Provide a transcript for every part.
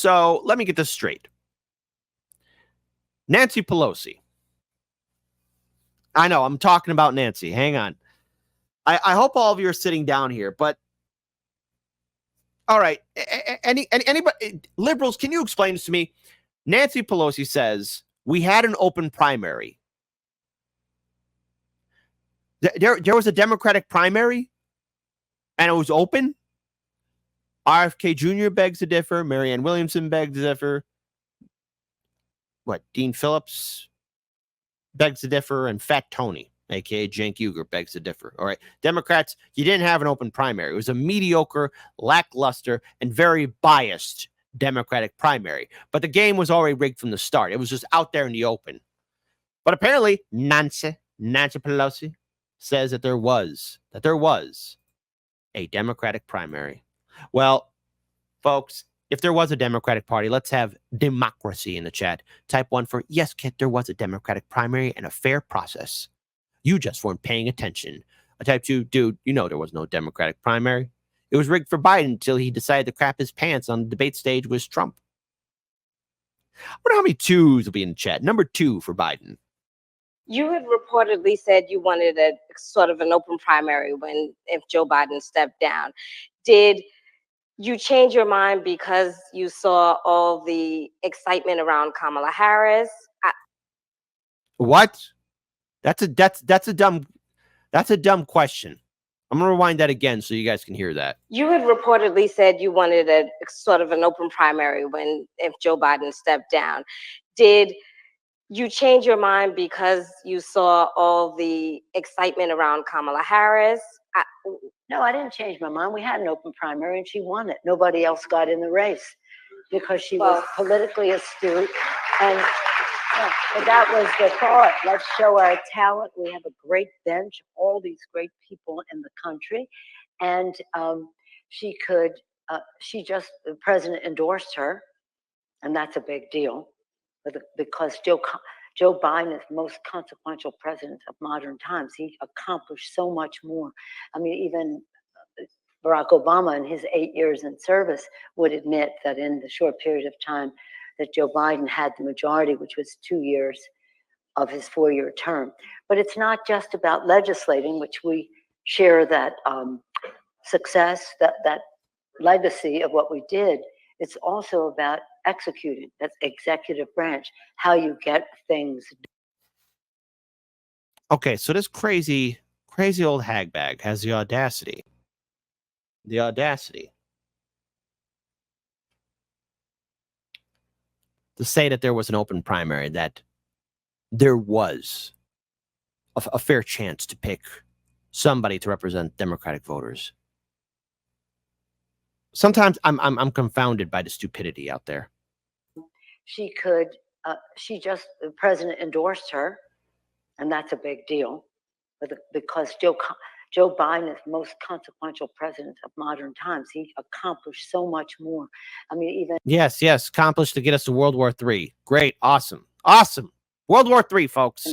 So let me get this straight. Nancy Pelosi. I know I'm talking about Nancy. Hang on. I hope all of you are sitting down here, but all right. Anybody, liberals, can you explain this to me? Nancy Pelosi says we had an open primary. There was a Democratic primary and it was open. RFK Jr. begs to differ. Marianne Williamson begs to differ. Dean Phillips begs to differ, and Fat Tony, a.k.a. Cenk Uygur, begs to differ. All right. Democrats, you didn't have an open primary. It was a mediocre, lackluster, and very biased Democratic primary. But the game was already rigged from the start. It was just out there in the open. But apparently, Nancy Pelosi says that there was a Democratic primary. Well, folks, if there was a Democratic Party, let's have democracy in the chat. Type 1 for, yes, Kit, there was a Democratic primary and a fair process. You just weren't paying attention. Type 2, dude, you know there was no Democratic primary. It was rigged for Biden until he decided to crap his pants on the debate stage with Trump. I wonder how many twos will be in the chat. Number 2 for Biden. You had reportedly said you wanted a sort of an open primary if Joe Biden stepped down. Did you change your mind because you saw all the excitement around Kamala Harris? What? That's a dumb question. I'm gonna rewind that again so you guys can hear that. You had reportedly said you wanted a sort of an open primary if Joe Biden stepped down. Did you change your mind because you saw all the excitement around Kamala Harris? No, I didn't change my mind. We had an open primary and she won it. Nobody else got in the race because she was politically astute. And but that was the thought. Let's show our talent. We have a great bench, all these great people in the country. And the president endorsed her. And that's a big deal because Joe Biden is the most consequential president of modern times. He accomplished so much more. I mean, even Barack Obama in his 8 years in service would admit that in the short period of time that Joe Biden had the majority, which was 2 years of his 4-year term. But it's not just about legislating, which we share that success, that legacy of what we did. It's also about executing. That's executive branch, how you get things done. Okay, so this crazy old hagbag has the audacity to say that there was an open primary, that there was a fair chance to pick somebody to represent Democratic voters. Sometimes I'm confounded by the stupidity out there. The president endorsed her, and that's a big deal because Joe Biden is the most consequential president of modern times. He accomplished so much more. I mean, even... Yes, accomplished to get us to World War III. Great, awesome. World War III, folks.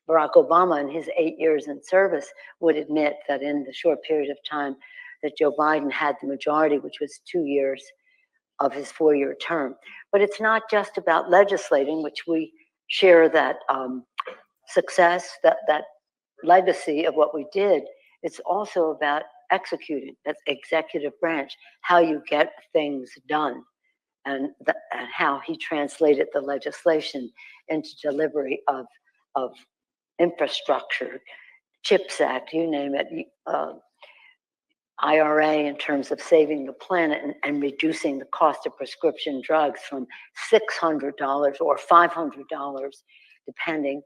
Barack Obama in his 8 years in service would admit that in the short period of time that Joe Biden had the majority, which was 2 years of his 4-year term. But it's not just about legislating, which we share that success, that legacy of what we did. It's also about executing. That's executive branch, how you get things done, and how he translated the legislation into delivery of infrastructure, CHIPS Act, you name it, IRA in terms of saving the planet and reducing the cost of prescription drugs from $600 or $500, depending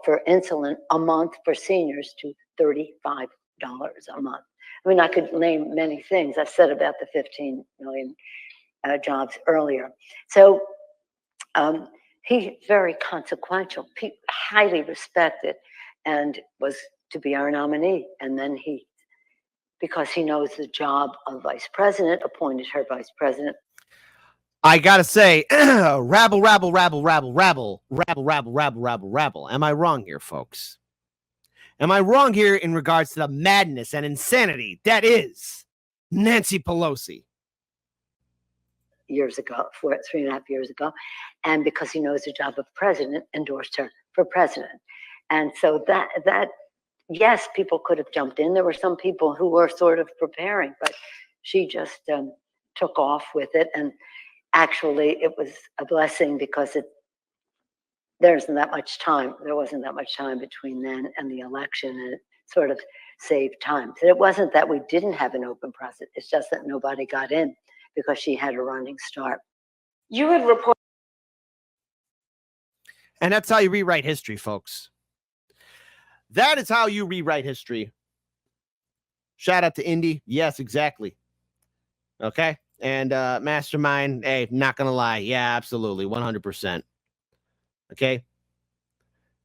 for insulin a month for seniors, to $35 a month. I mean, I could name many things. I said about the 15 million jobs earlier. So he's very consequential, highly respected, and was to be our nominee. And then because he knows the job of vice president, appointed her vice president. I gotta say, rabble. Am I wrong here, folks? Am I wrong here in regards to the madness and insanity that is Nancy Pelosi? years ago, 3.5 years ago, and because he knows the job of president, endorsed her for president. And so that yes, people could have jumped in. There were some people who were sort of preparing, but she just took off with it. And actually, it was a blessing because there wasn't that much time between then and the election, and it sort of saved time. So it wasn't that we didn't have an open process. It's just that nobody got in because she had a running start. You had reported. And that's how you rewrite history, folks. That is how you rewrite history. Shout out to Indy. Yes, exactly. Okay. And Mastermind, hey, not going to lie. Yeah, absolutely. 100%. Okay.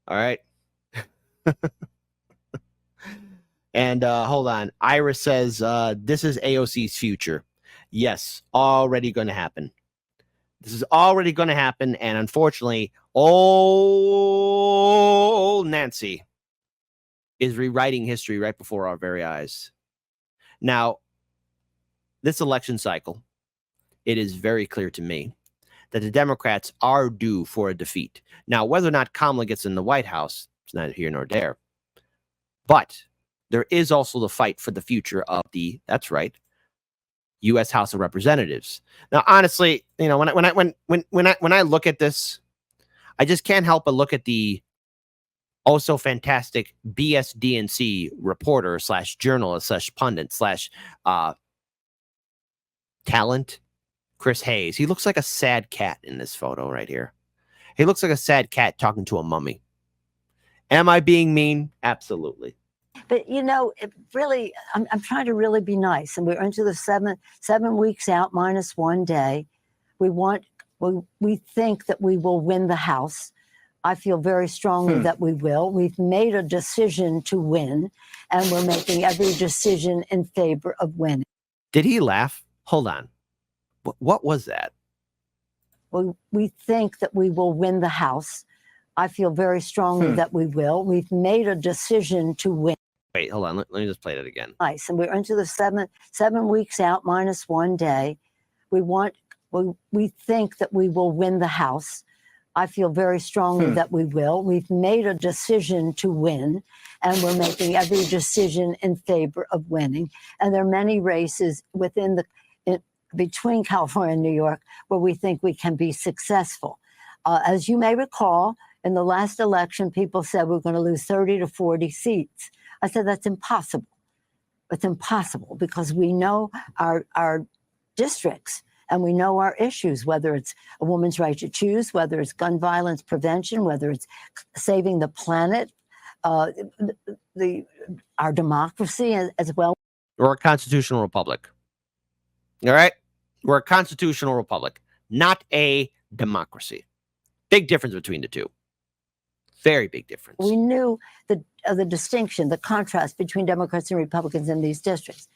All right. And hold on. Iris says, this is AOC's future. Yes, already going to happen. This is already going to happen. And unfortunately, old Nancy is rewriting history right before our very eyes. Now, this election cycle, it is very clear to me that the Democrats are due for a defeat. Now, whether or not Kamala gets in the White House, it's neither here nor there. But there is also the fight for the future of the, that's right, U.S. House of Representatives. Now, honestly, you know, when I look at this, I just can't help but look at the also fantastic BSDNC reporter / journalist / pundit / talent, Chris Hayes. He looks like a sad cat in this photo right here. He looks like a sad cat talking to a mummy. Am I being mean? Absolutely. But you know, it really, I'm trying to really be nice, and we're into the seven weeks out minus 1 day. We think that we will win the House. I feel very strongly that we will. We've made a decision to win, and we're making every decision in favor of winning. Did he laugh? Hold on. What was that? We think that we will win the House. I feel very strongly that we will. We've made a decision to win. Wait, hold on. Let me just play that again. Nice. And we're into the seven weeks out minus 1 day. We think that we will win the House. I feel very strongly that we will. We've made a decision to win, and we're making every decision in favor of winning. And there are many races between California and New York where we think we can be successful. As you may recall, in the last election, people said we're going to lose 30 to 40 seats. I said that's impossible. It's impossible because we know our districts. And we know our issues, whether it's a woman's right to choose, whether it's gun violence prevention, whether it's saving the planet, our democracy as well. We're a constitutional republic. All right? We're a constitutional republic, not a democracy. Big difference between the two. Very big difference. We knew the distinction, the contrast between Democrats and Republicans in these districts.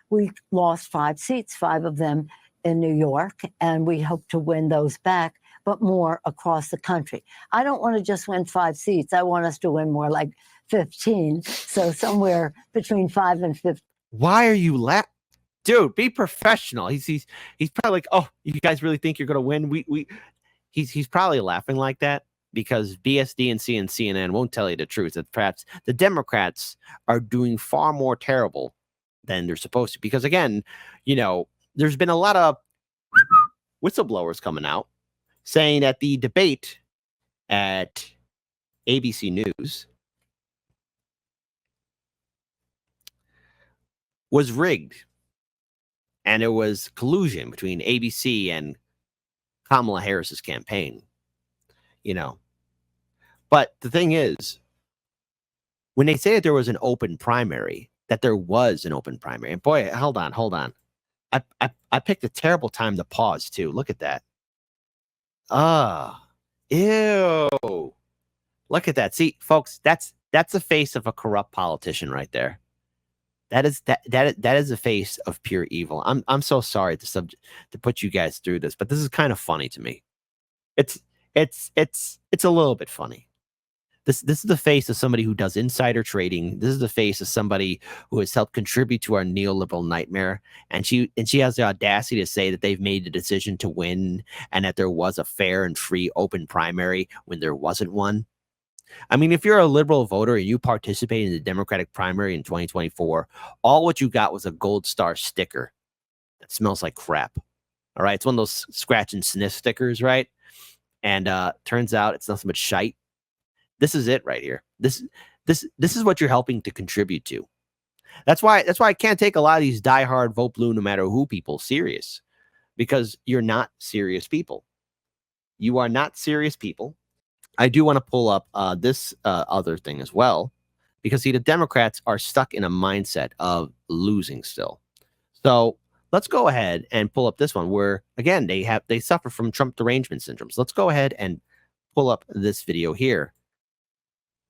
We lost 5 seats, 5 of them in New York, and we hope to win those back, but more across the country. I don't want to just win 5 seats. I want us to win more like 15. So somewhere between 5 and 15. Why are you laughing? Dude, be professional. He's probably like, oh, you guys really think you're going to win? He's probably laughing like that because BSDNC and CNN won't tell you the truth, that perhaps the Democrats are doing far more terrible than they're supposed to. Because again, you know, there's been a lot of whistleblowers coming out saying that the debate at ABC News was rigged, and there was collusion between ABC and Kamala Harris's campaign, you know. But the thing is, when they say that there was an open primary, that there was an open primary, and boy, hold on. I picked a terrible time to pause too. Look at that. Ew. Look at that. See, folks, that's the face of a corrupt politician right there. That is the face of pure evil. I'm so sorry to put you guys through this, but this is kind of funny to me. It's a little bit funny. This is the face of somebody who does insider trading. This is the face of somebody who has helped contribute to our neoliberal nightmare. And she has the audacity to say that they've made the decision to win and that there was a fair and free open primary when there wasn't one. I mean, if you're a liberal voter and you participated in the Democratic primary in 2024, all what you got was a gold star sticker that smells like crap. All right. It's one of those scratch and sniff stickers, right? And turns out it's nothing but shite. This is it right here. This is what you're helping to contribute to. That's why I can't take a lot of these diehard vote blue no matter who people serious, because you're not serious people. You are not serious people. I do want to pull up this other thing as well, because see, the Democrats are stuck in a mindset of losing still. So let's go ahead and pull up this one where, again, they suffer from Trump derangement syndrome. So let's go ahead and pull up this video here.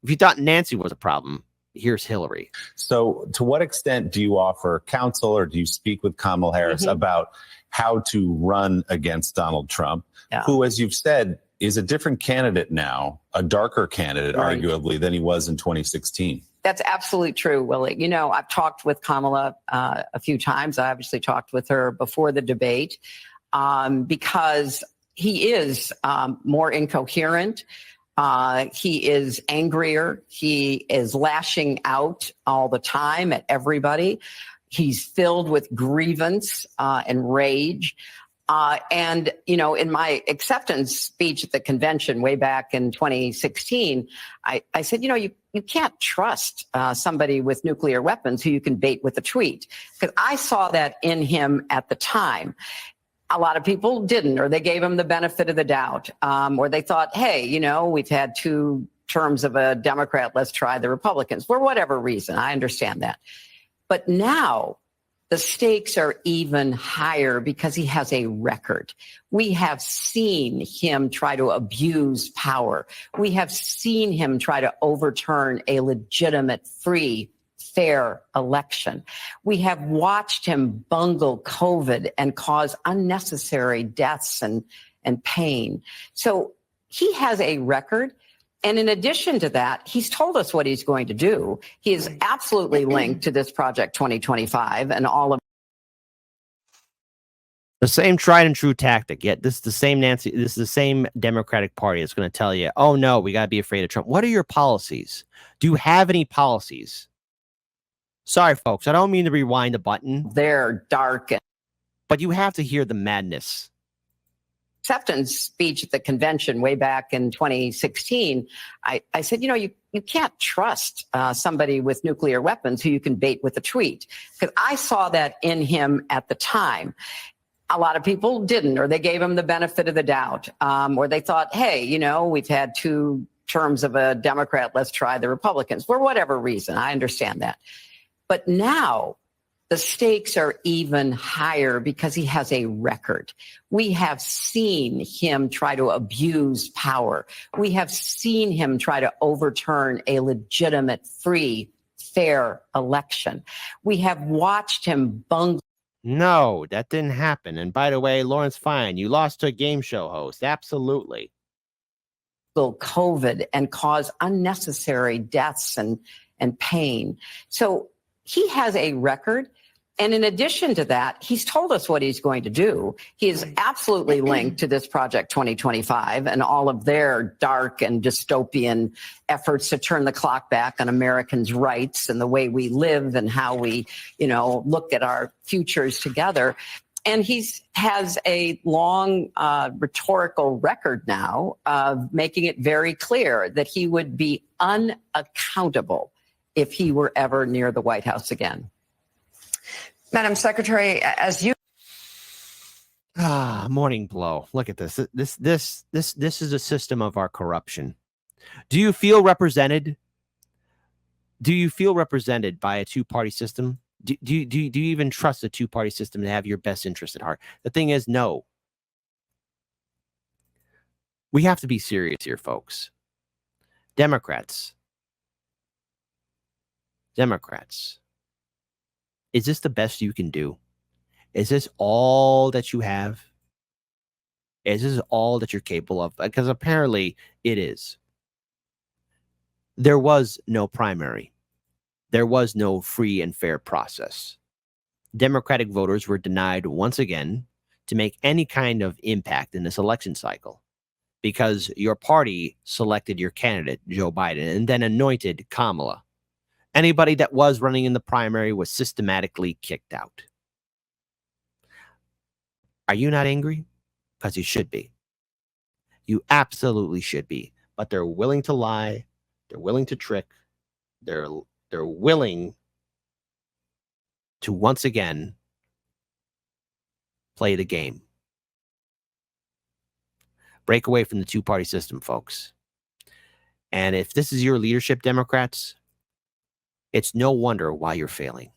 If you thought Nancy was a problem, here's Hillary. So to what extent do you offer counsel or do you speak with Kamala Harris about how to run against Donald Trump, who, as you've said, is a different candidate now, a darker candidate, arguably, than he was in 2016? That's absolutely true, Willie. You know, I've talked with Kamala a few times. I obviously talked with her before the debate because he is more incoherent. He is angrier. He is lashing out all the time at everybody. He's filled with grievance and rage. And, you know, in my acceptance speech at the convention way back in 2016, I said, you know, you can't trust somebody with nuclear weapons who you can bait with a tweet, because I saw that in him at the time. A lot of people didn't, or they gave him the benefit of the doubt, or they thought, hey, you know, we've had 2 terms of a Democrat, let's try the Republicans, for whatever reason. I understand that. But now the stakes are even higher because he has a record. We have seen him try to abuse power. We have seen him try to overturn a legitimate, free, fair election. We have watched him bungle COVID and cause unnecessary deaths and pain. So he has a record. And in addition to that, he's told us what he's going to do. He is absolutely linked to this Project 2025 and all of the same tried and true tactic. Yet this is the same Nancy. This is the same Democratic Party that's going to tell you, oh, no, we got to be afraid of Trump. What are your policies? Do you have any policies? Sorry, folks, I don't mean to rewind the button. They're dark. But you have to hear the madness. Acceptance speech at the convention way back in 2016, I said, you know, you can't trust somebody with nuclear weapons who you can bait with a tweet, because I saw that in him at the time. A lot of people didn't, or they gave him the benefit of the doubt, or they thought, hey, you know, we've had 2 terms of a Democrat, let's try the Republicans, for whatever reason. I understand that. But now the stakes are even higher because he has a record. We have seen him try to abuse power. We have seen him try to overturn a legitimate, free, fair election. We have watched him bungle. No, that didn't happen. And by the way, Lawrence Fine, you lost to a game show host. Absolutely. COVID and cause unnecessary deaths and pain. So he has a record. And in addition to that, he's told us what he's going to do. He is absolutely linked to this Project 2025 and all of their dark and dystopian efforts to turn the clock back on Americans' rights and the way we live and how we, you know, look at our futures together. And has a long rhetorical record now of making it very clear that he would be unaccountable if he were ever near the White House again. Madam Secretary, as you morning blow. Look at this. This is a system of our corruption. Do you feel represented? Do you feel represented by a 2-party system? Do you even trust a 2-party system to have your best interest at heart? The thing is, no. We have to be serious here, folks. Democrats. Is this the best you can do? Is this all that you have? Is this all that you're capable of? Because apparently it is. There was no primary. There was no free and fair process. Democratic voters were denied once again to make any kind of impact in this election cycle because your party selected your candidate, Joe Biden, and then anointed Kamala. Anybody that was running in the primary was systematically kicked out. Are you not angry? Because you should be. You absolutely should be. But they're willing to lie. They're willing to trick. They're willing to once again play the game. Break away from the two-party system, folks. And if this is your leadership, Democrats, it's no wonder why you're failing.